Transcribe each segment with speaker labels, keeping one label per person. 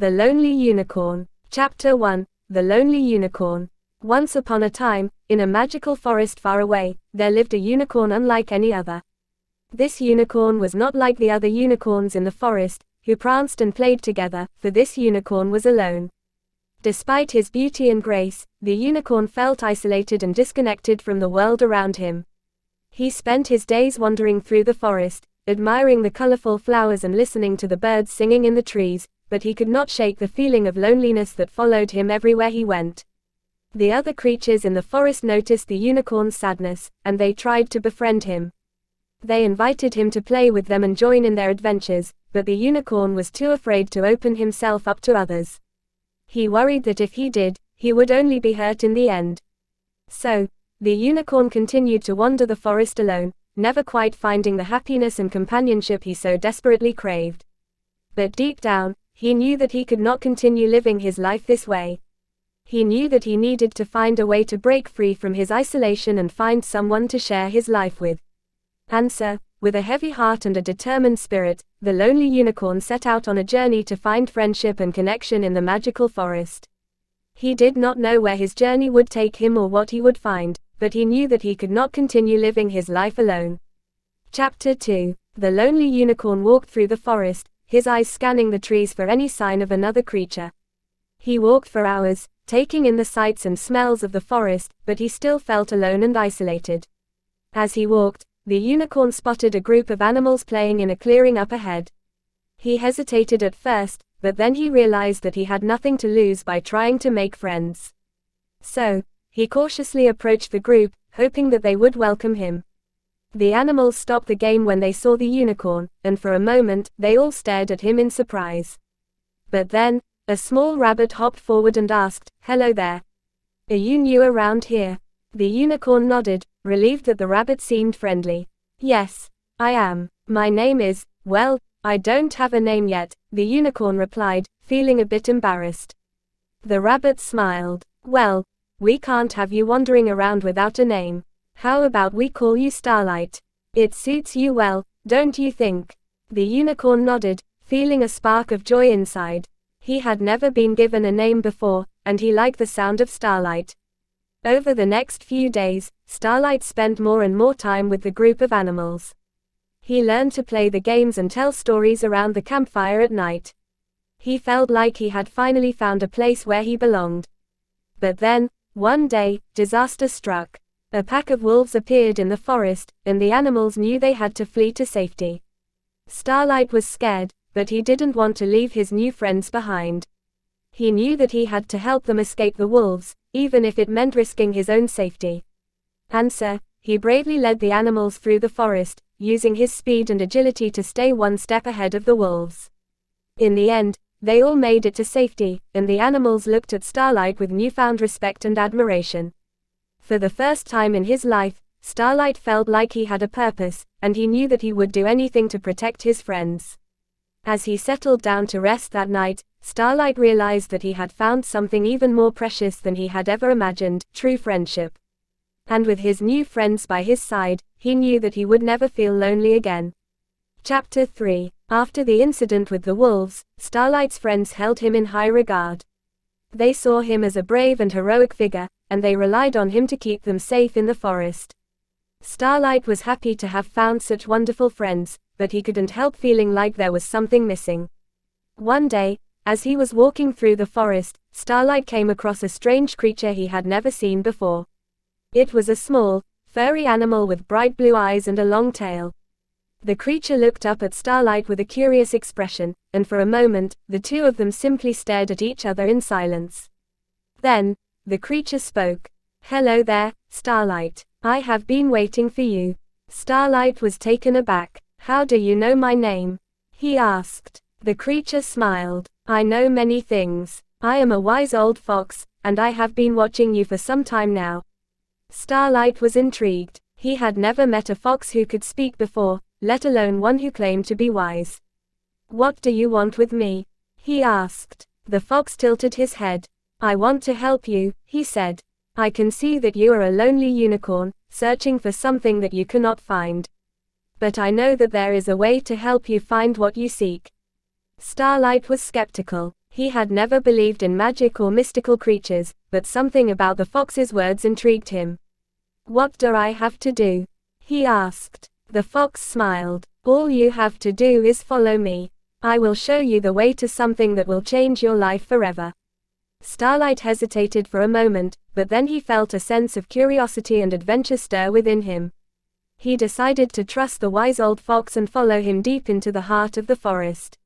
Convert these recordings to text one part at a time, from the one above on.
Speaker 1: The Lonely Unicorn. Chapter 1. The Lonely Unicorn. Once upon a time, in a magical forest far away, there lived a unicorn unlike any other. This unicorn was not like the other unicorns in the forest, who pranced and played together, for this unicorn was alone. Despite his beauty and grace, the unicorn felt isolated and disconnected from the world around him. He spent his days wandering through the forest, admiring the colorful flowers and listening to the birds singing in the trees, but he could not shake the feeling of loneliness that followed him everywhere he went. The other creatures in the forest noticed the unicorn's sadness, and they tried to befriend him. They invited him to play with them and join in their adventures, but the unicorn was too afraid to open himself up to others. He worried that if he did, he would only be hurt in the end. So, the unicorn continued to wander the forest alone, never quite finding the happiness and companionship he so desperately craved. But deep down, he knew that he could not continue living his life this way. He knew that he needed to find a way to break free from his isolation and find someone to share his life with. And so, with a heavy heart and a determined spirit, the lonely unicorn set out on a journey to find friendship and connection in the magical forest. He did not know where his journey would take him or what he would find, but he knew that he could not continue living his life alone. Chapter 2. The lonely unicorn walked through the forest, his eyes scanning the trees for any sign of another creature. He walked for hours, taking in the sights and smells of the forest, but he still felt alone and isolated. As he walked, the unicorn spotted a group of animals playing in a clearing up ahead. He hesitated at first, but then he realized that he had nothing to lose by trying to make friends. So, he cautiously approached the group, hoping that they would welcome him. The animals stopped the game when they saw the unicorn, and for a moment, they all stared at him in surprise. But then, a small rabbit hopped forward and asked, "Hello there. Are you new around here?" The unicorn nodded, relieved that the rabbit seemed friendly. "Yes, I am. My name is, well, I don't have a name yet," the unicorn replied, feeling a bit embarrassed. The rabbit smiled. "Well, we can't have you wandering around without a name. How about we call you Starlight? It suits you well, don't you think?" The unicorn nodded, feeling a spark of joy inside. He had never been given a name before, and he liked the sound of Starlight. Over the next few days, Starlight spent more and more time with the group of animals. He learned to play the games and tell stories around the campfire at night. He felt like he had finally found a place where he belonged. But then, one day, disaster struck. A pack of wolves appeared in the forest, and the animals knew they had to flee to safety. Starlight was scared, but he didn't want to leave his new friends behind. He knew that he had to help them escape the wolves, even if it meant risking his own safety. And so, he bravely led the animals through the forest, using his speed and agility to stay one step ahead of the wolves. In the end, they all made it to safety, and the animals looked at Starlight with newfound respect and admiration. For the first time in his life, Starlight felt like he had a purpose, and he knew that he would do anything to protect his friends. As he settled down to rest that night, Starlight realized that he had found something even more precious than he had ever imagined, true friendship. And with his new friends by his side, he knew that he would never feel lonely again. Chapter 3. After the incident with the wolves, Starlight's friends held him in high regard. They saw him as a brave and heroic figure, and they relied on him to keep them safe in the forest. Starlight was happy to have found such wonderful friends, but he couldn't help feeling like there was something missing. One day, as he was walking through the forest, Starlight came across a strange creature he had never seen before. It was a small, furry animal with bright blue eyes and a long tail. The creature looked up at Starlight with a curious expression, and for a moment, the two of them simply stared at each other in silence. Then, the creature spoke. "Hello there, Starlight. I have been waiting for you." Starlight was taken aback. "How do you know my name?" he asked. The creature smiled. "I know many things. I am a wise old fox, and I have been watching you for some time now." Starlight was intrigued. He had never met a fox who could speak before, let alone one who claimed to be wise. "What do you want with me?" he asked. The fox tilted his head. "I want to help you," he said. "I can see that you are a lonely unicorn, searching for something that you cannot find. But I know that there is a way to help you find what you seek." Starlight was skeptical. He had never believed in magic or mystical creatures, but something about the fox's words intrigued him. "What do I have to do?" he asked. The fox smiled. "All you have to do is follow me. I will show you the way to something that will change your life forever." Starlight hesitated for a moment, but then he felt a sense of curiosity and adventure stir within him. He decided to trust the wise old fox and follow him deep into the heart of the forest.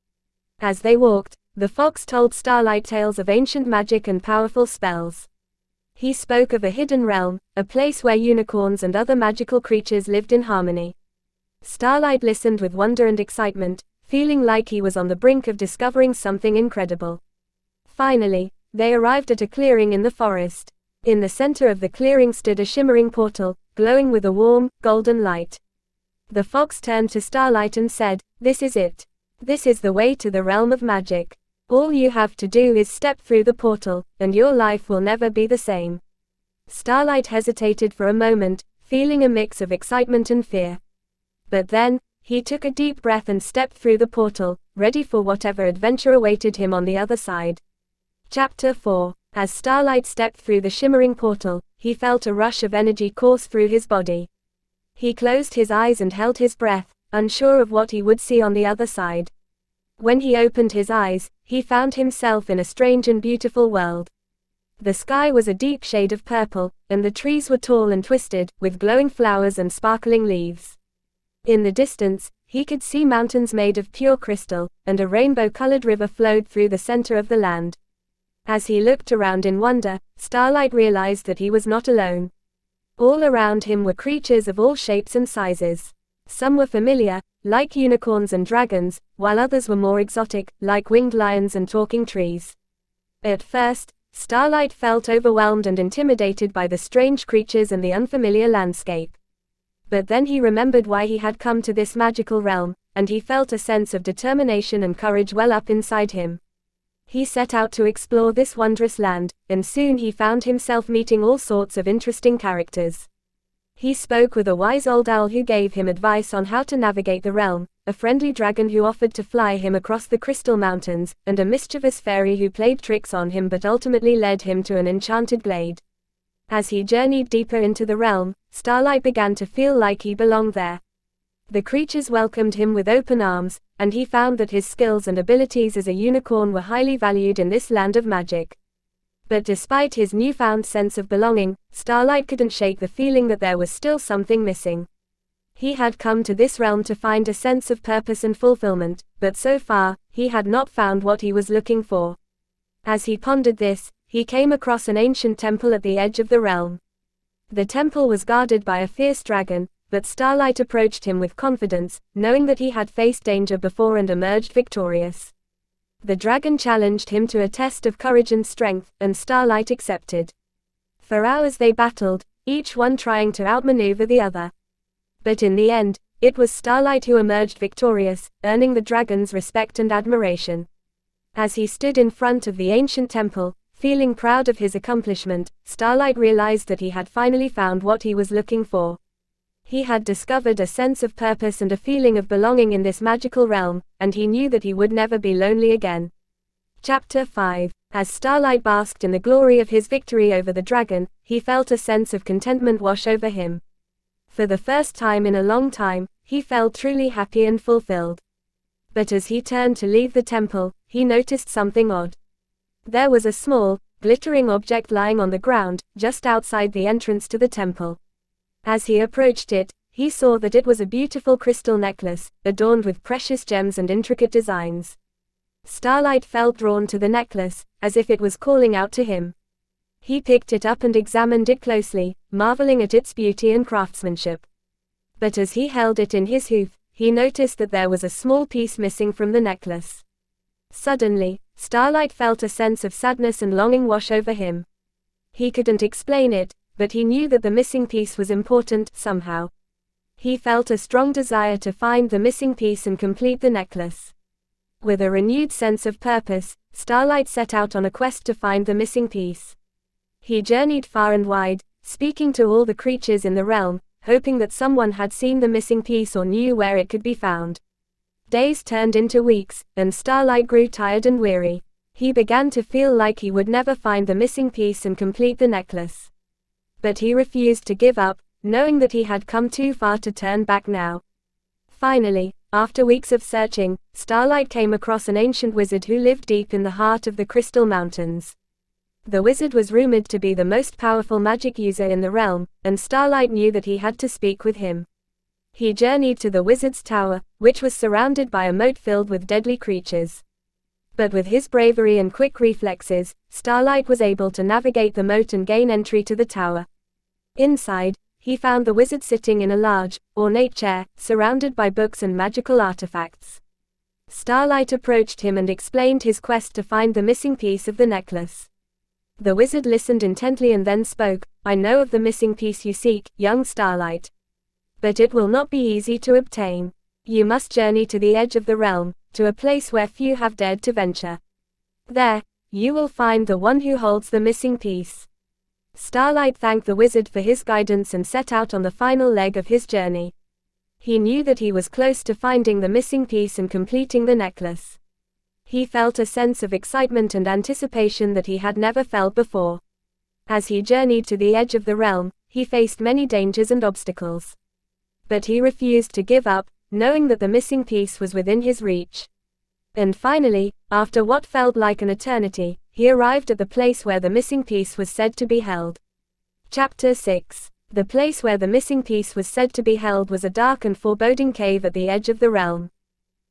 Speaker 1: As they walked, the fox told Starlight tales of ancient magic and powerful spells. He spoke of a hidden realm, a place where unicorns and other magical creatures lived in harmony. Starlight listened with wonder and excitement, feeling like he was on the brink of discovering something incredible. Finally, they arrived at a clearing in the forest. In the center of the clearing stood a shimmering portal, glowing with a warm, golden light. The fox turned to Starlight and said, "This is it. This is the way to the realm of magic. All you have to do is step through the portal, and your life will never be the same." Starlight hesitated for a moment, feeling a mix of excitement and fear. But then, he took a deep breath and stepped through the portal, ready for whatever adventure awaited him on the other side. Chapter 4. As Starlight stepped through the shimmering portal, he felt a rush of energy course through his body. He closed his eyes and held his breath, unsure of what he would see on the other side. When he opened his eyes, he found himself in a strange and beautiful world. The sky was a deep shade of purple, and the trees were tall and twisted, with glowing flowers and sparkling leaves. In the distance, he could see mountains made of pure crystal, and a rainbow-colored river flowed through the center of the land. As he looked around in wonder, Starlight realized that he was not alone. All around him were creatures of all shapes and sizes. Some were familiar, like unicorns and dragons, while others were more exotic, like winged lions and talking trees. At first, Starlight felt overwhelmed and intimidated by the strange creatures and the unfamiliar landscape. But then he remembered why he had come to this magical realm, and he felt a sense of determination and courage well up inside him. He set out to explore this wondrous land, and soon he found himself meeting all sorts of interesting characters. He spoke with a wise old owl who gave him advice on how to navigate the realm, a friendly dragon who offered to fly him across the crystal mountains, and a mischievous fairy who played tricks on him but ultimately led him to an enchanted glade. As he journeyed deeper into the realm, Starlight began to feel like he belonged there. The creatures welcomed him with open arms, and he found that his skills and abilities as a unicorn were highly valued in this land of magic. But despite his newfound sense of belonging, Starlight couldn't shake the feeling that there was still something missing. He had come to this realm to find a sense of purpose and fulfillment, but so far, he had not found what he was looking for. As he pondered this, he came across an ancient temple at the edge of the realm. The temple was guarded by a fierce dragon, but Starlight approached him with confidence, knowing that he had faced danger before and emerged victorious. The dragon challenged him to a test of courage and strength, and Starlight accepted. For hours they battled, each one trying to outmaneuver the other. But in the end, it was Starlight who emerged victorious, earning the dragon's respect and admiration. As he stood in front of the ancient temple, feeling proud of his accomplishment, Starlight realized that he had finally found what he was looking for. He had discovered a sense of purpose and a feeling of belonging in this magical realm, and he knew that he would never be lonely again. Chapter 5. As Starlight basked in the glory of his victory over the dragon, he felt a sense of contentment wash over him. For the first time in a long time, he felt truly happy and fulfilled. But as he turned to leave the temple, he noticed something odd. There was a small, glittering object lying on the ground, just outside the entrance to the temple. As he approached it, he saw that it was a beautiful crystal necklace, adorned with precious gems and intricate designs. Starlight felt drawn to the necklace, as if it was calling out to him. He picked it up and examined it closely, marveling at its beauty and craftsmanship. But as he held it in his hoof, he noticed that there was a small piece missing from the necklace. Suddenly, Starlight felt a sense of sadness and longing wash over him. He couldn't explain it, but he knew that the missing piece was important, somehow. He felt a strong desire to find the missing piece and complete the necklace. With a renewed sense of purpose, Starlight set out on a quest to find the missing piece. He journeyed far and wide, speaking to all the creatures in the realm, hoping that someone had seen the missing piece or knew where it could be found. Days turned into weeks, and Starlight grew tired and weary. He began to feel like he would never find the missing piece and complete the necklace. But he refused to give up, knowing that he had come too far to turn back now. Finally, after weeks of searching, Starlight came across an ancient wizard who lived deep in the heart of the Crystal Mountains. The wizard was rumored to be the most powerful magic user in the realm, and Starlight knew that he had to speak with him. He journeyed to the wizard's tower, which was surrounded by a moat filled with deadly creatures. But with his bravery and quick reflexes, Starlight was able to navigate the moat and gain entry to the tower. Inside, he found the wizard sitting in a large, ornate chair, surrounded by books and magical artifacts. Starlight approached him and explained his quest to find the missing piece of the necklace. The wizard listened intently and then spoke. "I know of the missing piece you seek, young Starlight. But it will not be easy to obtain. You must journey to the edge of the realm, to a place where few have dared to venture. There, you will find the one who holds the missing piece." Starlight thanked the wizard for his guidance and set out on the final leg of his journey. He knew that he was close to finding the missing piece and completing the necklace. He felt a sense of excitement and anticipation that he had never felt before. As he journeyed to the edge of the realm, he faced many dangers and obstacles. But he refused to give up, knowing that the missing piece was within his reach. And finally, after what felt like an eternity, he arrived at the place where the missing piece was said to be held. Chapter 6. The place where the missing piece was said to be held was a dark and foreboding cave at the edge of the realm.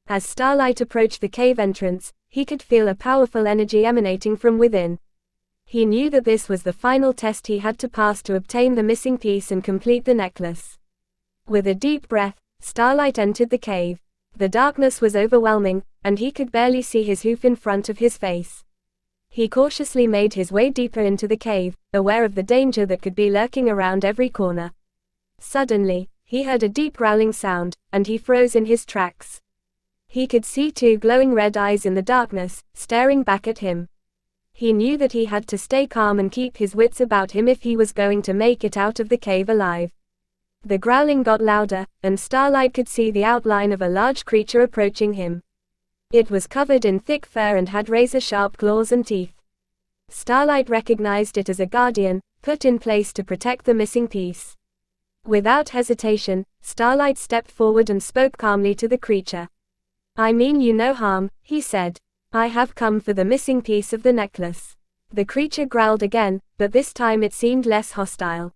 Speaker 1: As Starlight approached the cave entrance, he could feel a powerful energy emanating from within. He knew that this was the final test he had to pass to obtain the missing piece and complete the necklace. With a deep breath, Starlight entered the cave. The darkness was overwhelming, and he could barely see his hoof in front of his face. He cautiously made his way deeper into the cave, aware of the danger that could be lurking around every corner. Suddenly, he heard a deep growling sound, and he froze in his tracks. He could see two glowing red eyes in the darkness, staring back at him. He knew that he had to stay calm and keep his wits about him if he was going to make it out of the cave alive. The growling got louder, and Starlight could see the outline of a large creature approaching him. It was covered in thick fur and had razor-sharp claws and teeth. Starlight recognized it as a guardian, put in place to protect the missing piece. Without hesitation, Starlight stepped forward and spoke calmly to the creature. "I mean you no harm," he said. "I have come for the missing piece of the necklace." The creature growled again, but this time it seemed less hostile.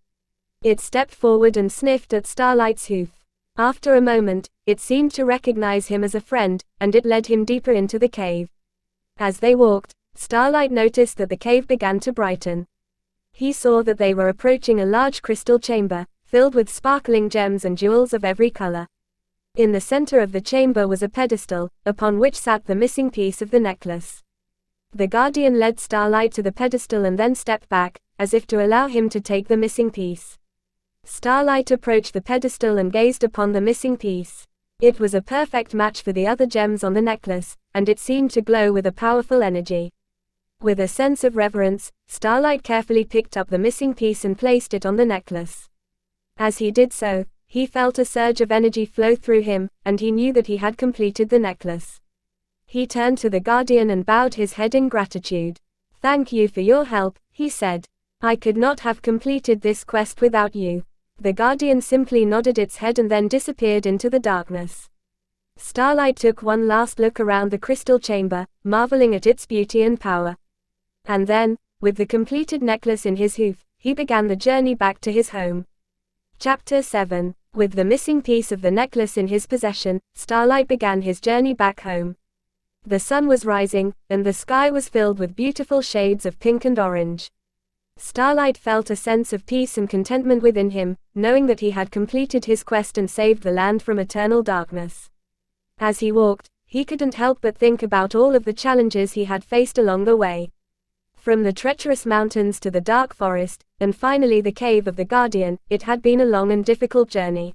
Speaker 1: It stepped forward and sniffed at Starlight's hoof. After a moment, it seemed to recognize him as a friend, and it led him deeper into the cave. As they walked, Starlight noticed that the cave began to brighten. He saw that they were approaching a large crystal chamber, filled with sparkling gems and jewels of every color. In the center of the chamber was a pedestal, upon which sat the missing piece of the necklace. The guardian led Starlight to the pedestal and then stepped back, as if to allow him to take the missing piece. Starlight approached the pedestal and gazed upon the missing piece. It was a perfect match for the other gems on the necklace, and it seemed to glow with a powerful energy. With a sense of reverence, Starlight carefully picked up the missing piece and placed it on the necklace. As he did so, he felt a surge of energy flow through him, and he knew that he had completed the necklace. He turned to the guardian and bowed his head in gratitude. "Thank you for your help," he said. "I could not have completed this quest without you." The guardian simply nodded its head and then disappeared into the darkness. Starlight took one last look around the crystal chamber, marveling at its beauty and power. And then, with the completed necklace in his hoof, he began the journey back to his home. Chapter 7. With the missing piece of the necklace in his possession, Starlight began his journey back home. The sun was rising, and the sky was filled with beautiful shades of pink and orange. Starlight felt a sense of peace and contentment within him, knowing that he had completed his quest and saved the land from eternal darkness. As he walked, he couldn't help but think about all of the challenges he had faced along the way. From the treacherous mountains to the dark forest, and finally the cave of the Guardian, it had been a long and difficult journey.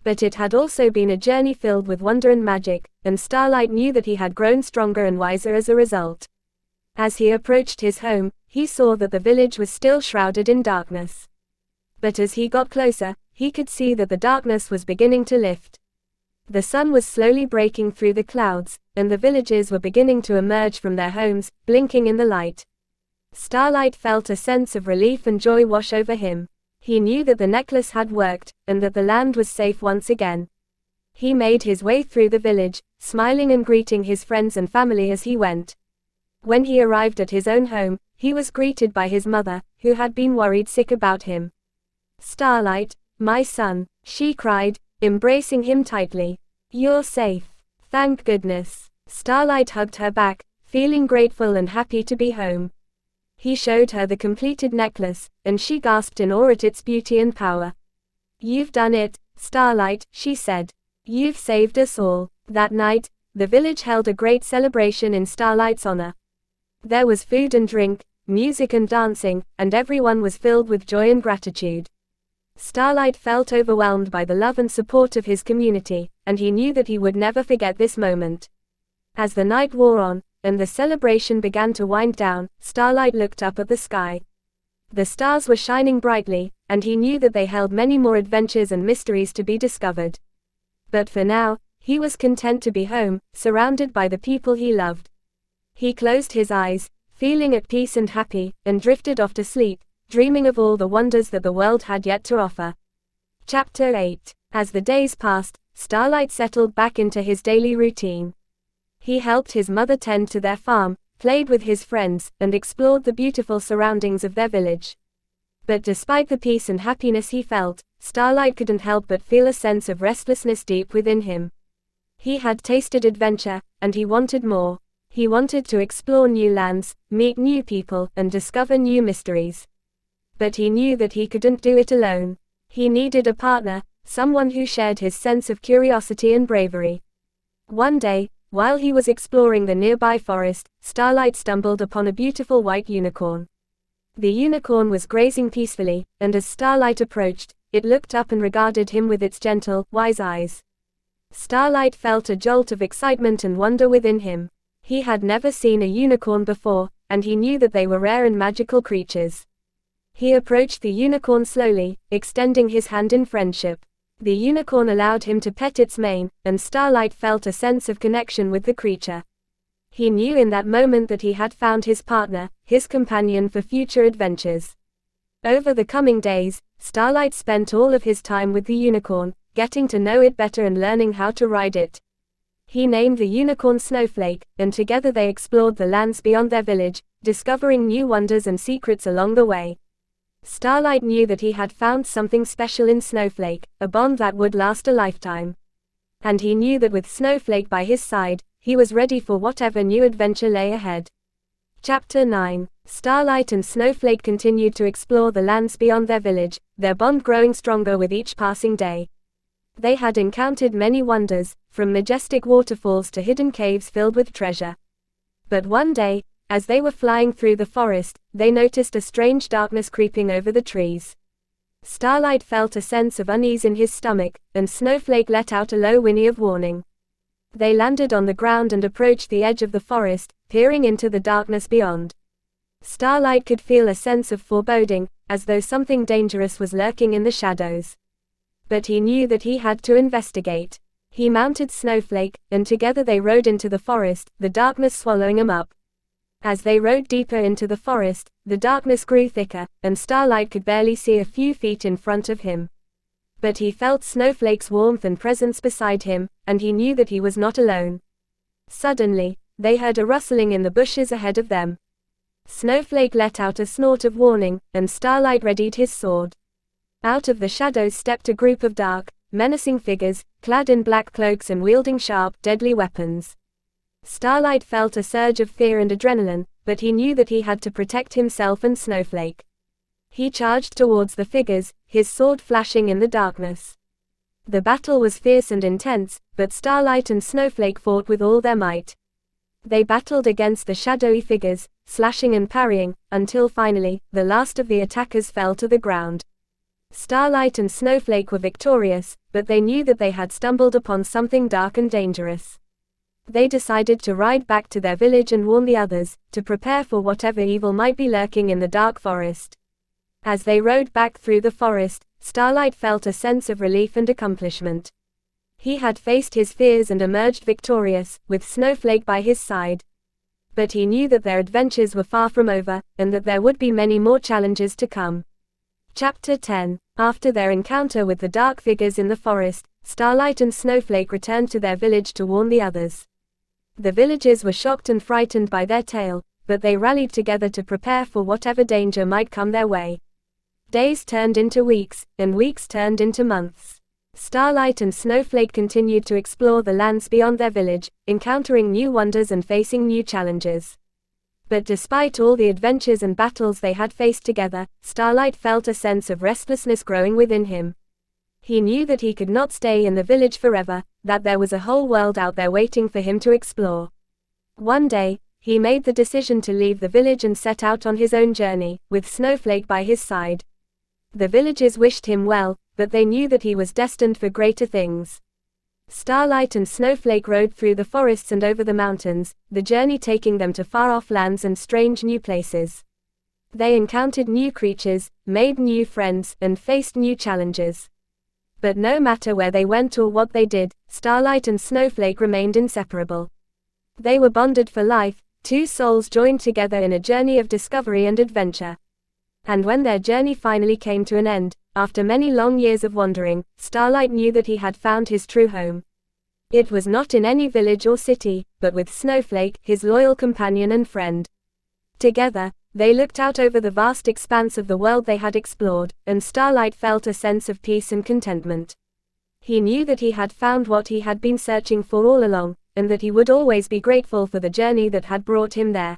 Speaker 1: But it had also been a journey filled with wonder and magic, and Starlight knew that he had grown stronger and wiser as a result. As he approached his home, he saw that the village was still shrouded in darkness. But as he got closer, he could see that the darkness was beginning to lift. The sun was slowly breaking through the clouds, and the villagers were beginning to emerge from their homes, blinking in the light. Starlight felt a sense of relief and joy wash over him. He knew that the necklace had worked, and that the land was safe once again. He made his way through the village, smiling and greeting his friends and family as he went. When he arrived at his own home, he was greeted by his mother, who had been worried sick about him. "Starlight, my son," she cried, embracing him tightly. "You're safe. Thank goodness." Starlight hugged her back, feeling grateful and happy to be home. He showed her the completed necklace, and she gasped in awe at its beauty and power. "You've done it, Starlight," she said. "You've saved us all." That night, the village held a great celebration in Starlight's honor. There was food and drink, music and dancing, and everyone was filled with joy and gratitude. Starlight felt overwhelmed by the love and support of his community, and he knew that he would never forget this moment. As the night wore on, and the celebration began to wind down, Starlight looked up at the sky. The stars were shining brightly, and he knew that they held many more adventures and mysteries to be discovered. But for now, he was content to be home, surrounded by the people he loved. He closed his eyes, feeling at peace and happy, and drifted off to sleep, dreaming of all the wonders that the world had yet to offer. Chapter 8. As the days passed, Starlight settled back into his daily routine. He helped his mother tend to their farm, played with his friends, and explored the beautiful surroundings of their village. But despite the peace and happiness he felt, Starlight couldn't help but feel a sense of restlessness deep within him. He had tasted adventure, and he wanted more. He wanted to explore new lands, meet new people, and discover new mysteries. But he knew that he couldn't do it alone. He needed a partner, someone who shared his sense of curiosity and bravery. One day, while he was exploring the nearby forest, Starlight stumbled upon a beautiful white unicorn. The unicorn was grazing peacefully, and as Starlight approached, it looked up and regarded him with its gentle, wise eyes. Starlight felt a jolt of excitement and wonder within him. He had never seen a unicorn before, and he knew that they were rare and magical creatures. He approached the unicorn slowly, extending his hand in friendship. The unicorn allowed him to pet its mane, and Starlight felt a sense of connection with the creature. He knew in that moment that he had found his partner, his companion for future adventures. Over the coming days, Starlight spent all of his time with the unicorn, getting to know it better and learning how to ride it. He named the unicorn Snowflake, and together they explored the lands beyond their village, discovering new wonders and secrets along the way. Starlight knew that he had found something special in Snowflake, a bond that would last a lifetime. And he knew that with Snowflake by his side, he was ready for whatever new adventure lay ahead. Chapter 9. Starlight and Snowflake continued to explore the lands beyond their village, their bond growing stronger with each passing day. They had encountered many wonders, from majestic waterfalls to hidden caves filled with treasure. But one day, as they were flying through the forest, they noticed a strange darkness creeping over the trees. Starlight felt a sense of unease in his stomach, and Snowflake let out a low whinny of warning. They landed on the ground and approached the edge of the forest, peering into the darkness beyond. Starlight could feel a sense of foreboding, as though something dangerous was lurking in the shadows. But he knew that he had to investigate. He mounted Snowflake, and together they rode into the forest, the darkness swallowing them up. As they rode deeper into the forest, the darkness grew thicker, and Starlight could barely see a few feet in front of him. But he felt Snowflake's warmth and presence beside him, and he knew that he was not alone. Suddenly, they heard a rustling in the bushes ahead of them. Snowflake let out a snort of warning, and Starlight readied his sword. Out of the shadows stepped a group of dark, menacing figures, clad in black cloaks and wielding sharp, deadly weapons. Starlight felt a surge of fear and adrenaline, but he knew that he had to protect himself and Snowflake. He charged towards the figures, his sword flashing in the darkness. The battle was fierce and intense, but Starlight and Snowflake fought with all their might. They battled against the shadowy figures, slashing and parrying, until finally, the last of the attackers fell to the ground. Starlight and Snowflake were victorious, but they knew that they had stumbled upon something dark and dangerous. They decided to ride back to their village and warn the others, to prepare for whatever evil might be lurking in the dark forest. As they rode back through the forest, Starlight felt a sense of relief and accomplishment. He had faced his fears and emerged victorious, with Snowflake by his side. But he knew that their adventures were far from over, and that there would be many more challenges to come. Chapter 10. After their encounter with the dark figures in the forest, Starlight and Snowflake returned to their village to warn the others. The villagers were shocked and frightened by their tale, but they rallied together to prepare for whatever danger might come their way. Days turned into weeks, and weeks turned into months. Starlight and Snowflake continued to explore the lands beyond their village, encountering new wonders and facing new challenges. But despite all the adventures and battles they had faced together, Starlight felt a sense of restlessness growing within him. He knew that he could not stay in the village forever, that there was a whole world out there waiting for him to explore. One day, he made the decision to leave the village and set out on his own journey, with Snowflake by his side. The villagers wished him well, but they knew that he was destined for greater things. Starlight and Snowflake rode through the forests and over the mountains, the journey taking them to far-off lands and strange new places. They encountered new creatures, made new friends, and faced new challenges. But no matter where they went or what they did, Starlight and Snowflake remained inseparable. They were bonded for life, two souls joined together in a journey of discovery and adventure. And when their journey finally came to an end, after many long years of wandering, Starlight knew that he had found his true home. It was not in any village or city, but with Snowflake, his loyal companion and friend. Together, they looked out over the vast expanse of the world they had explored, and Starlight felt a sense of peace and contentment. He knew that he had found what he had been searching for all along, and that he would always be grateful for the journey that had brought him there.